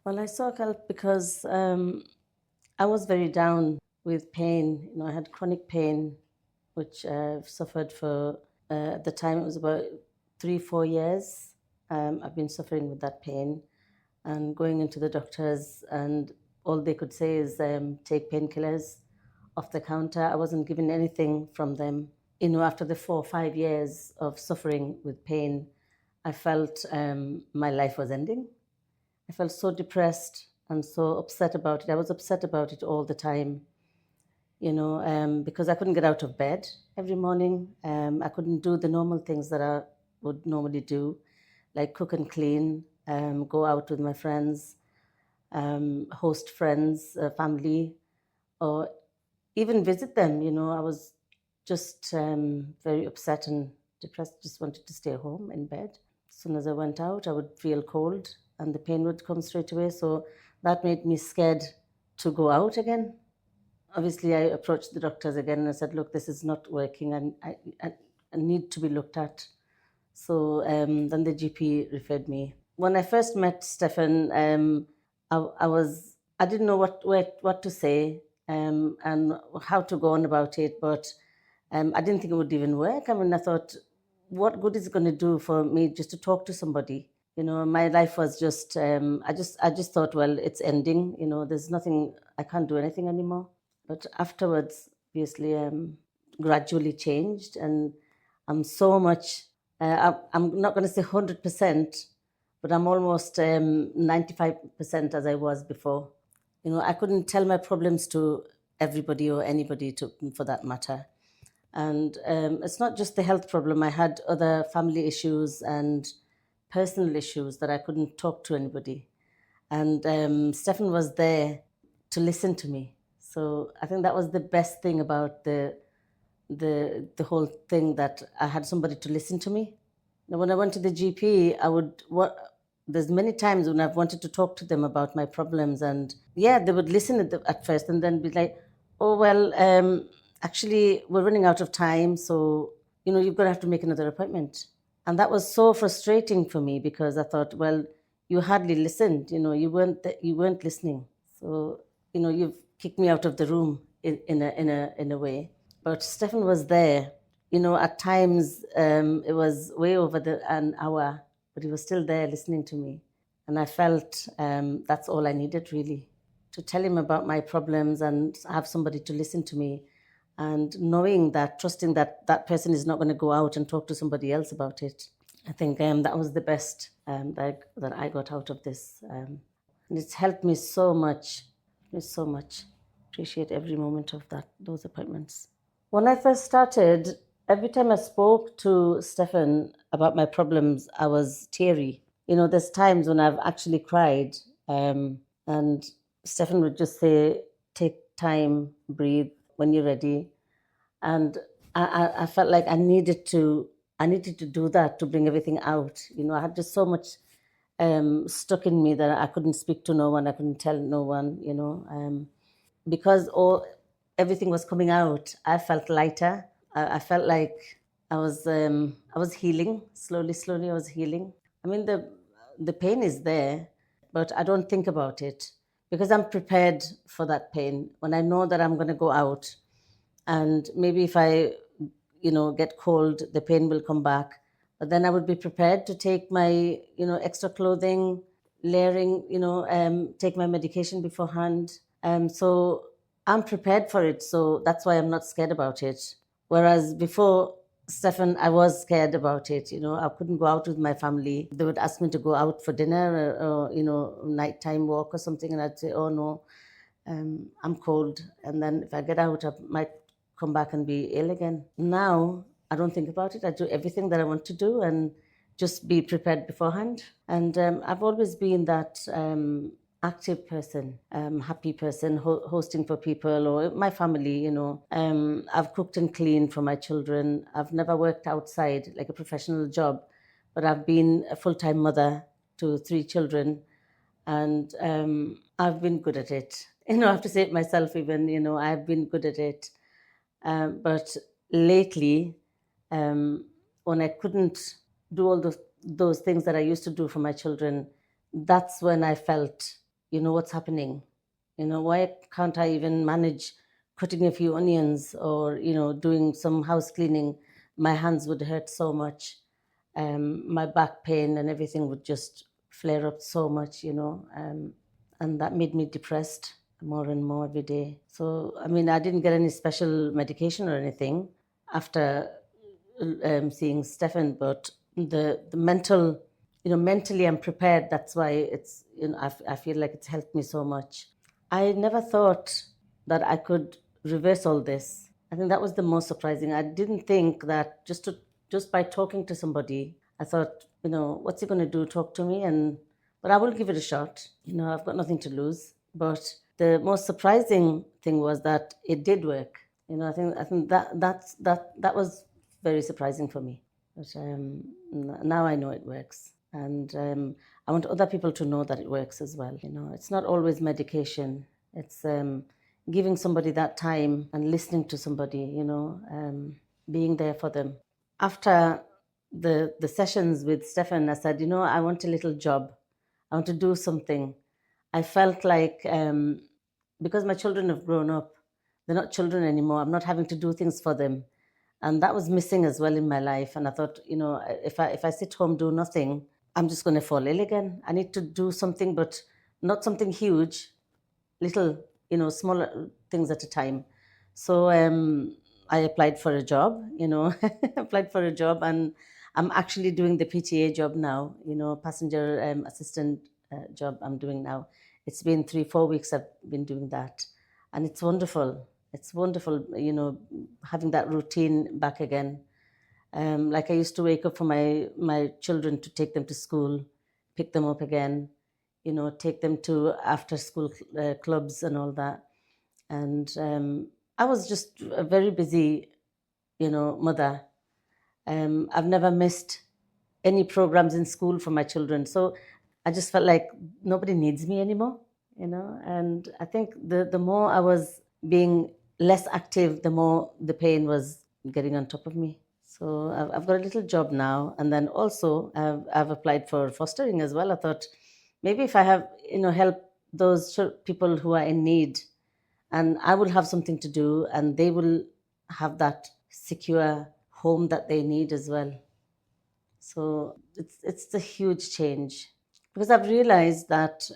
Well, I sought help because I was very down with pain. I had chronic pain, which I've suffered for, at the time, it was about 3, 4 years. I've been suffering with that pain and going into the doctors, and all they could say is take painkillers off the counter. I wasn't given anything from them. After the 4 or 5 years of suffering with pain, I felt my life was ending. I felt so depressed and so upset about it. I was upset about it all the time, because I couldn't get out of bed every morning. I couldn't do the normal things that I would normally do, like cook and clean, go out with my friends, host friends, family, or even visit them. I was just very upset and depressed, just wanted to stay home in bed. As soon as I went out, I would feel cold and the pain would come straight away. So that made me scared to go out again. Obviously, I approached the doctors again and I said, look, this is not working and I need to be looked at. So then the GP referred me. When I first met Stefan, I didn't know what to say and how to go on about it, but I didn't think it would even work. I mean, I thought, what good is it going to do for me just to talk to somebody? My life was just, I just thought, well, it's ending. There's nothing, I can't do anything anymore. But afterwards, obviously, gradually changed, and I'm so much. I'm not going to say 100%, but I'm almost 95% as I was before. I couldn't tell my problems to everybody or anybody, for that matter. And it's not just the health problem. I had other family issues and personal issues that I couldn't talk to anybody. And Stefan was there to listen to me. So I think that was the best thing about the whole thing, that I had somebody to listen to me. Now, when I went to the GP, there's many times when I've wanted to talk to them about my problems, and yeah, they would listen at first, and then be like, "Oh well, actually, we're running out of time, so you're going to have to make another appointment." And that was so frustrating for me because I thought, well, you hardly listened. You weren't listening. So you've kicked me out of the room in a way. But Stefan was there. At times it was way over an hour, but he was still there listening to me. And I felt that's all I needed, really, to tell him about my problems and have somebody to listen to me. And knowing that, trusting that that person is not going to go out and talk to somebody else about it. I think that was the best that I got out of this. And it's helped me so much, so much. Appreciate every moment of those appointments. When I first started, every time I spoke to Stefan about my problems, I was teary. There's times when I've actually cried, and Stefan would just say, "Take time, breathe when you're ready." And I felt like I needed to do that to bring everything out. I had just so much stuck in me that I couldn't speak to no one, I couldn't tell no one. Because everything was coming out, I felt lighter. I felt like I was healing slowly. Slowly, I was healing. I mean, the pain is there, but I don't think about it because I'm prepared for that pain. When I know that I'm going to go out, and maybe if I, get cold, the pain will come back. But then I would be prepared to take my, extra clothing, layering, take my medication beforehand. So I'm prepared for it. So that's why I'm not scared about it. Whereas before, Stefan, I was scared about it. I couldn't go out with my family. They would ask me to go out for dinner or nighttime walk or something. And I'd say, oh no, I'm cold. And then if I get out, I might come back and be ill again. Now, I don't think about it. I do everything that I want to do and just be prepared beforehand. And I've always been that active person, happy person, hosting for people or my family. I've cooked and cleaned for my children. I've never worked outside like a professional job, but I've been a full-time mother to 3 children, and I've been good at it. I have to say it myself even, I've been good at it. But lately, when I couldn't do all those things that I used to do for my children, that's when I felt what's happening. Why can't I even manage cutting a few onions or, doing some house cleaning? My hands would hurt so much. My back pain and everything would just flare up so much, and that made me depressed more and more every day. So, I mean, I didn't get any special medication or anything after seeing Stefan, but the mental, mentally I'm prepared. That's why it's, I feel like it's helped me so much. I never thought that I could reverse all this. I think that was the most surprising. I didn't think that just by talking to somebody, I thought, what's he going to do? Talk to me, but I will give it a shot. I've got nothing to lose. But the most surprising thing was that it did work. I think that was very surprising for me. But now I know it works, and I want other people to know that it works as well. It's not always medication. It's giving somebody that time and listening to somebody. Being there for them. After the sessions with Stefan, I said, I want a little job. I want to do something. I felt like because my children have grown up, they're not children anymore. I'm not having to do things for them, and that was missing as well in my life. And I thought, if I sit home do nothing, I'm just going to fall ill again. I need to do something, but not something huge, little, smaller things at a time. So I applied for a job, applied for a job, and I'm actually doing the PTA job now, passenger assistant job I'm doing now. It's been 3-4 weeks I've been doing that, and it's wonderful. It's wonderful, having that routine back again. Like I used to wake up for my children to take them to school, pick them up again, take them to after school clubs and all that. And I was just a very busy, mother. I've never missed any programs in school for my children. So I just felt like nobody needs me anymore, And I think the more I was being less active, the more the pain was getting on top of me. So I've got a little job now, and then also I've applied for fostering as well. I thought maybe if I have, help those people who are in need, and I will have something to do, and they will have that secure home that they need as well. So it's a huge change because I've realized that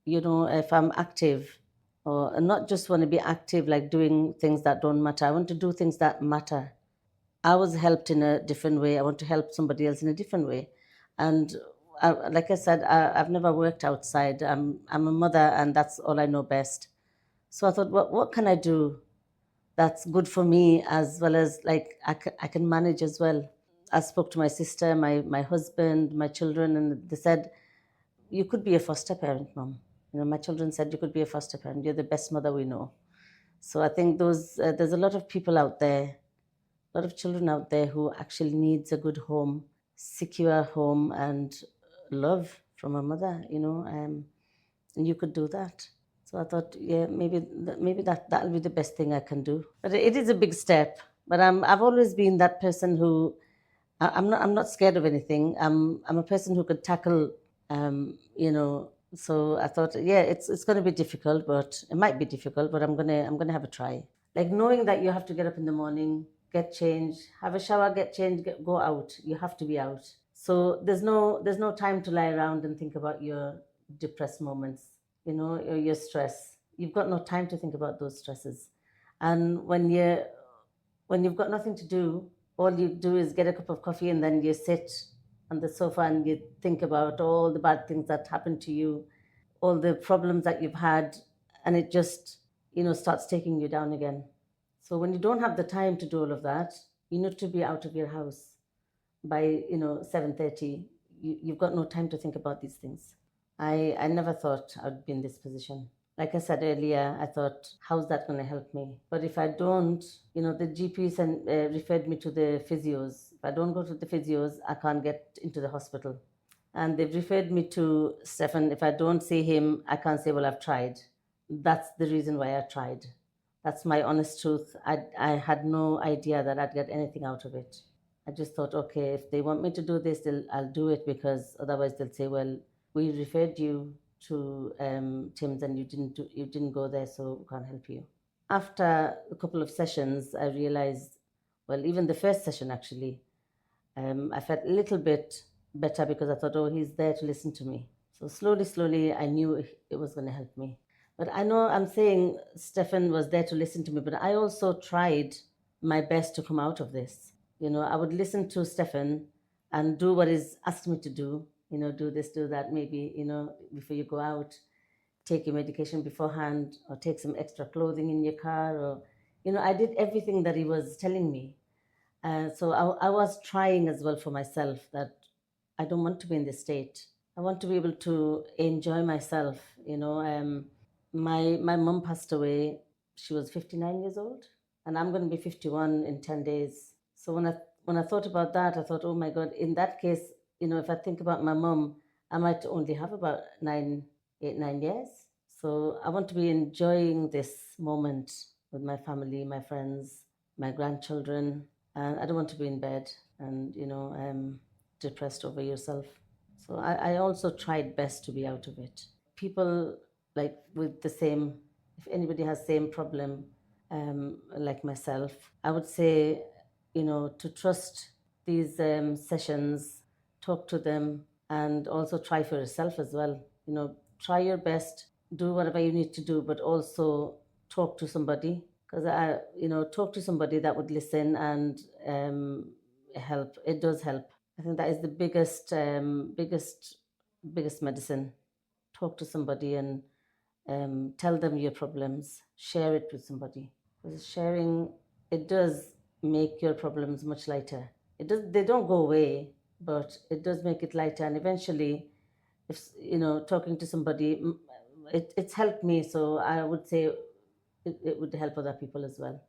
if I'm active, or not just want to be active like doing things that don't matter, I want to do things that matter. I was helped in a different way. I want to help somebody else in a different way. And like I said, I've never worked outside. I'm a mother, and that's all I know best. So I thought, what can I do that's good for me, as well as like I can manage as well. I spoke to my sister, my husband, my children, and they said, you could be a foster parent, mom. My children said, you could be a foster parent. You're the best mother we know. So I think there's a lot of people out there, a lot of children out there who actually needs a good home, secure home, and love from a mother, and you could do that. So I thought, yeah, maybe that'll be the best thing I can do. But it is a big step. But I've always been that person who I'm not scared of anything. I'm a person who could tackle, So I thought, yeah, it's going to be difficult, but it might be difficult, but I'm gonna have a try. Like knowing that you have to get up in the morning, get changed, have a shower, get changed, go out. You have to be out. So there's no time to lie around and think about your depressed moments, or your stress. You've got no time to think about those stresses. And when you've got nothing to do, all you do is get a cup of coffee, and then you sit on the sofa and you think about all the bad things that happened to you, all the problems that you've had, and it just, starts taking you down again. So when you don't have the time to do all of that, you need to be out of your house by 7:30. You've got no time to think about these things. I never thought I'd be in this position. Like I said earlier, I thought, how's that going to help me? But if I don't, the GPs referred me to the physios. If I don't go to the physios, I can't get into the hospital. And they've referred me to Stefan. If I don't see him, I can't say, well, I've tried. That's the reason why I tried. That's my honest truth. I had no idea that I'd get anything out of it. I just thought, okay, if they want me to do this, I'll do it, because otherwise they'll say, well, we referred you, to Tim's and you didn't go there, so we can't help you. After a couple of sessions, I realized, well, even the first session actually, I felt a little bit better because I thought, oh, he's there to listen to me. So slowly, slowly, I knew it was going to help me. But I know I'm saying Stefan was there to listen to me, but I also tried my best to come out of this. I would listen to Stefan and do what he's asked me to do. Do this, do that, maybe, before you go out, take your medication beforehand, or take some extra clothing in your car, or, I did everything that he was telling me. So I was trying as well for myself that I don't want to be in this state. I want to be able to enjoy myself. My mom passed away. She was 59 years old, and I'm going to be 51 in 10 days. So when I thought about that, I thought, oh my God, in that case, if I think about my mom, I might only have about 9 years. So I want to be enjoying this moment with my family, my friends, my grandchildren, and I don't want to be in bed and depressed over yourself. So I also tried best to be out of it. People like with the same, if anybody has same problem like myself, I would say, to trust these sessions, talk to them, and also try for yourself as well. Try your best, do whatever you need to do, but also talk to somebody, because talk to somebody that would listen and help. It does help. I think that is the biggest medicine. Talk to somebody and tell them your problems. Share it with somebody, because sharing, it does make your problems much lighter. It does. They don't go away, but it does make it lighter. And eventually, if talking to somebody, it's helped me. So I would say it would help other people as well.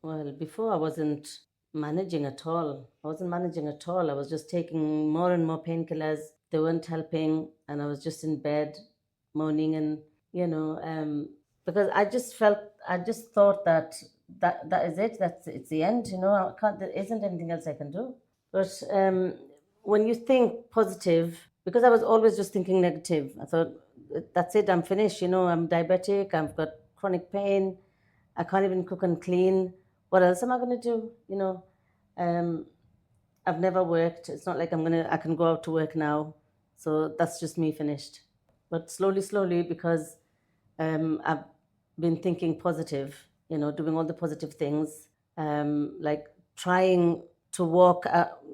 Well, before I wasn't managing at all. I wasn't managing at all. I was just taking more and more painkillers. They weren't helping, and I was just in bed, moaning, and you know, because I just thought that that is it. It's the end. I can't. There isn't anything else I can do. But when you think positive, because I was always just thinking negative, I thought, that's it. I'm finished. I'm diabetic. I've got chronic pain. I can't even cook and clean. What else am I going to do? Um, I've never worked. It's not like I can go out to work now. So that's just me finished. But slowly, slowly, because I've been thinking positive, doing all the positive things, like trying to walk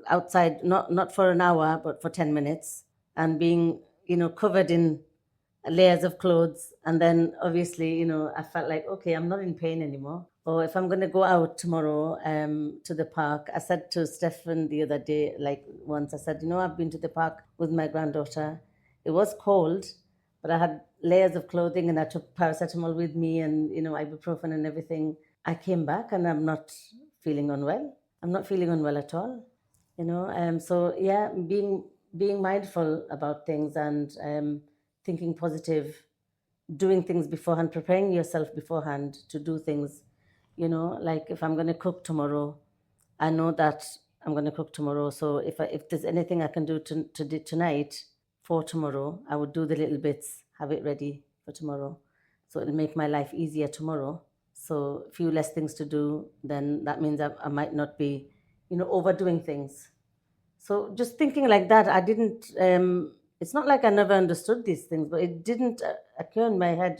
outside, not for an hour, but for 10 minutes, and being, covered in layers of clothes. And then obviously, I felt like, okay, I'm not in pain anymore. Or if I'm going to go out tomorrow to the park, I said to Stefan the other day, like once, I said, I've been to the park with my granddaughter. It was cold, but I had layers of clothing and I took paracetamol with me and, ibuprofen and everything. I came back and I'm not feeling unwell. I'm not feeling unwell at all. So yeah, being mindful about things and thinking positive, doing things beforehand, preparing yourself beforehand to do things. Like if I'm going to cook tomorrow, I know that I'm going to cook tomorrow. So if there's anything I can do to do tonight for tomorrow, I would do the little bits, have it ready for tomorrow. So it'll make my life easier tomorrow. So a few less things to do, then that means I might not be, overdoing things. So just thinking like that, I didn't. It's not like I never understood these things, but it didn't occur in my head,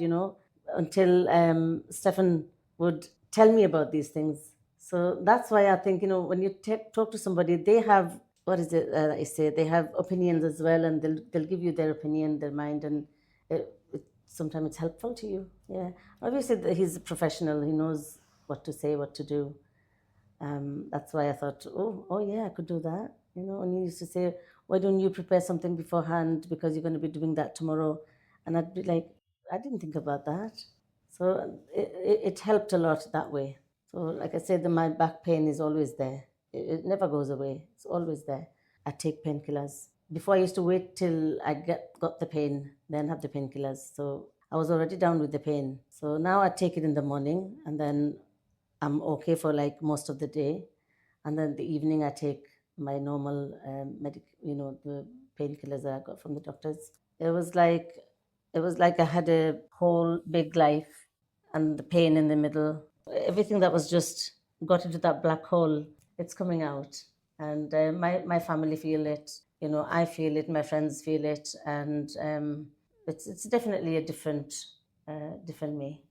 until Stefan would tell me about these things. So that's why I think, when you talk to somebody, they have, what is it I say? They have opinions as well, and they'll give you their opinion, their mind, and sometimes it's helpful to you. Yeah, obviously he's a professional. He knows what to say, what to do. That's why I thought, oh yeah, I could do that. And he used to say, why don't you prepare something beforehand because you're going to be doing that tomorrow? And I'd be like, I didn't think about that. So it helped a lot that way. So like I said, my back pain is always there. It never goes away. It's always there. I take painkillers. Before I used to wait till I got the pain, then have the painkillers. So I was already down with the pain. So now I take it in the morning and then I'm okay for like most of the day, and then the evening I take my normal the painkillers that I got from the doctors. It was like It was like I had a whole big life and the pain in the middle. Everything that was just got into that black hole, it's coming out. And my family feel it. I feel it. My friends feel it, and it's definitely a different me.